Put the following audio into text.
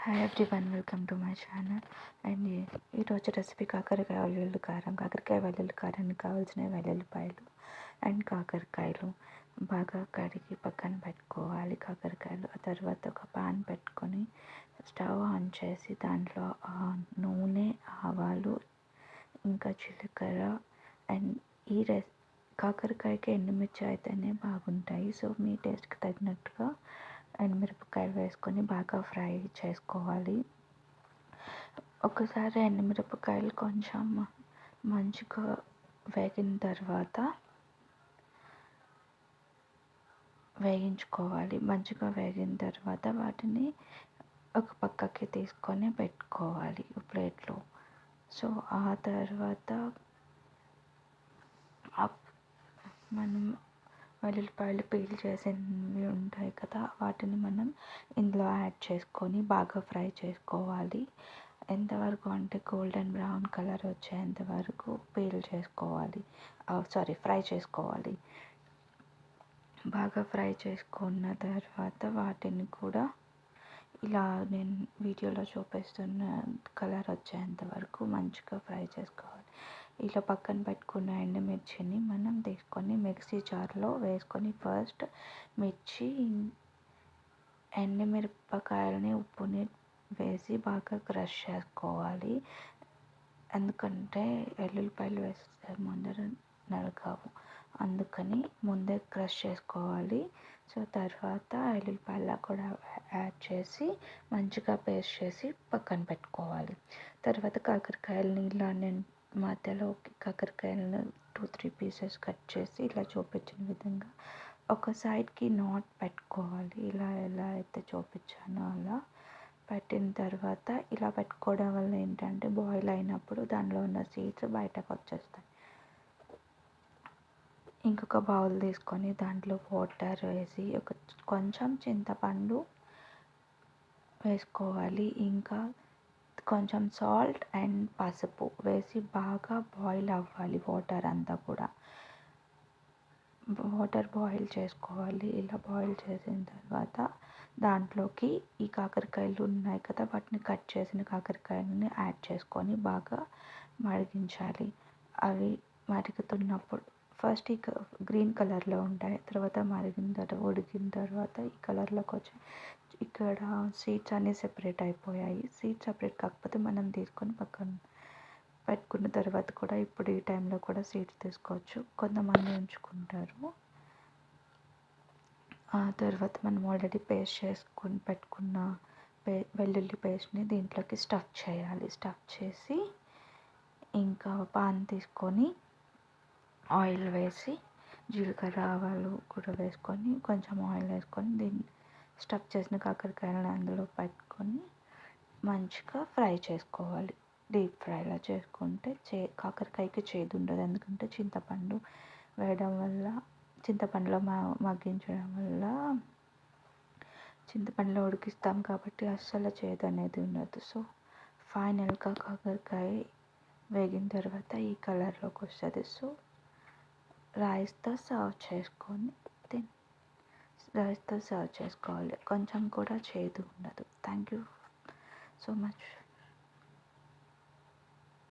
Hi everyone, welcome to my channel. And ఈరోజు recipe కాకరకాయ వెల్లుల్లి కారం. కాకరకాయ వెల్లుల్లి కారానికి కావాల్సిన వెల్లుల్లిపాయలు అండ్ కాకరకాయలు బాగా కడిగి పక్కన పెట్టుకోవాలి. కాకరకాయలు ఆ తర్వాత ఒక పాన్ పెట్టుకొని స్టవ్ ఆన్ చేసి దాంట్లో నూనె, ఆవాలు, ఇంకా జీలకర్ర అండ్ కాకరకాయకి ఎండుమిర్చి అయితేనే బాగుంటాయి. సో మీ టేస్ట్కి తగినట్టుగా ఎండుమిరపకాయలు వేసుకొని బాగా ఫ్రై చేసుకోవాలి. ఒకసారి ఎండుమిరపకాయలు కొంచెం మంచిగా వేగిన తర్వాత వేయించుకోవాలి. మంచిగా వేగిన తర్వాత వాటిని ఒక పక్కకి తీసుకొని పెట్టుకోవాలి ప్లేట్లో. సో ఆ తర్వాత మనం వెల్లుల్లిపాయలు పీల్ చేసినవి ఉంటాయి కదా, వాటిని మనం ఇందులో యాడ్ చేసుకొని బాగా ఫ్రై చేసుకోవాలి. ఎంతవరకు అంటే గోల్డెన్ బ్రౌన్ కలర్ వచ్చేంత వరకు ఫ్రై చేసుకోవాలి. బాగా ఫ్రై చేసుకున్న తర్వాత వాటిని కూడా ఇలా నేను వీడియోలో చూపిస్తున్న కలర్ వచ్చేంత వరకు మంచిగా ఫ్రై చేసుకోవాలి. ఇలా పక్కన పెట్టుకున్న ఎండుమిర్చిని మనం తీసుకొని మిక్సీ జార్లో వేసుకొని ఫస్ట్ మిర్చి, ఎండుమిరపకాయలని, ఉప్పుని వేసి బాగా క్రష్ చేసుకోవాలి. ఎందుకంటే వెల్లుల్లిపాయలు వేస్తే ముందర నలగవు, అందుకని ముందే క్రష్ చేసుకోవాలి. సో తర్వాత వెల్లుల్లిపాయలు కూడా యాడ్ చేసి మంచిగా పేస్ట్ చేసి పక్కన పెట్టుకోవాలి. తర్వాత కాకరకాయలని ఇలా నేను మధ్యలో కాకరకాయలను 2-3 పీసెస్ కట్ చేసి ఇలా చూపించిన విధంగా ఒక సైడ్కి నాట్ పెట్టుకోవాలి. ఎలా అయితే చూపించానో అలా పెట్టిన తర్వాత ఇలా పెట్టుకోవడం వల్ల ఏంటంటే బాయిల్ అయినప్పుడు దానిలో ఉన్న సీడ్స్ బయటకు వచ్చేస్తాయి. ఇంకొక బౌల్ తీసుకొని దాంట్లో వాటర్ వేసి కొంచెం చింతపండు వేసుకోవాలి. ఇంకా కొంచెం సాల్ట్ అండ్ పసుపు వేసి బాగా బాయిల్ అవ్వాలి. వాటర్ బాయిల్ చేసుకోవాలి. ఇలా బాయిల్ చేసిన తర్వాత దాంట్లోకి ఈ కాకరకాయలు ఉన్నాయి కదా, వాటిని కట్ చేసిన కాకరకాయలని యాడ్ చేసుకొని బాగా మరిగించాలి. అవి మరుగుతున్నప్పుడు ఫస్ట్ ఈ గ్రీన్ కలర్లో ఉంటాయి, తర్వాత ఉడికిన తర్వాత ఈ కలర్లోకి వచ్చి ఇక్కడ సీడ్స్ అన్నీ సెపరేట్ అయిపోయాయి. సీడ్స్ సెపరేట్ కాకపోతే మనం తీసుకొని పక్కన పెట్టుకున్న తర్వాత కూడా ఇప్పుడు ఈ టైంలో కూడా సీడ్స్ తీసుకోవచ్చు, కొంతమంది ఉంచుకుంటారు. ఆ తర్వాత మనం ఆల్రెడీ పేస్ట్ చేసుకొని పెట్టుకున్న వెల్లుల్లి పేస్ట్ని దీంట్లోకి స్టఫ్ చేయాలి. స్టఫ్ చేసి ఇంకా పాన్ తీసుకొని ఆయిల్ వేసి జీలకర్ర, ఆవాలు కూడా వేసుకొని కొంచెం ఆయిల్ వేసుకొని దీన్ని స్టఫ్ చేసిన కాకరకాయలను అందులో పెట్టుకొని మంచిగా ఫ్రై చేసుకోవాలి. డీప్ ఫ్రైలా చేసుకుంటే కాకరకాయకి చేదు ఉండదు. ఎందుకంటే చింతపండులో మగ్గించడం వల్ల చింతపండులో ఉడికిస్తాం కాబట్టి అస్సలు చేదు అనేది ఉండదు. సో ఫైనల్గా కాకరకాయ వేగిన తర్వాత ఈ కలర్లోకి వస్తుంది. సో రైస్తో సర్వ్ చేసుకోవాలి. కొంచెం కూడా చేదు ఉండదు. Thank you so much.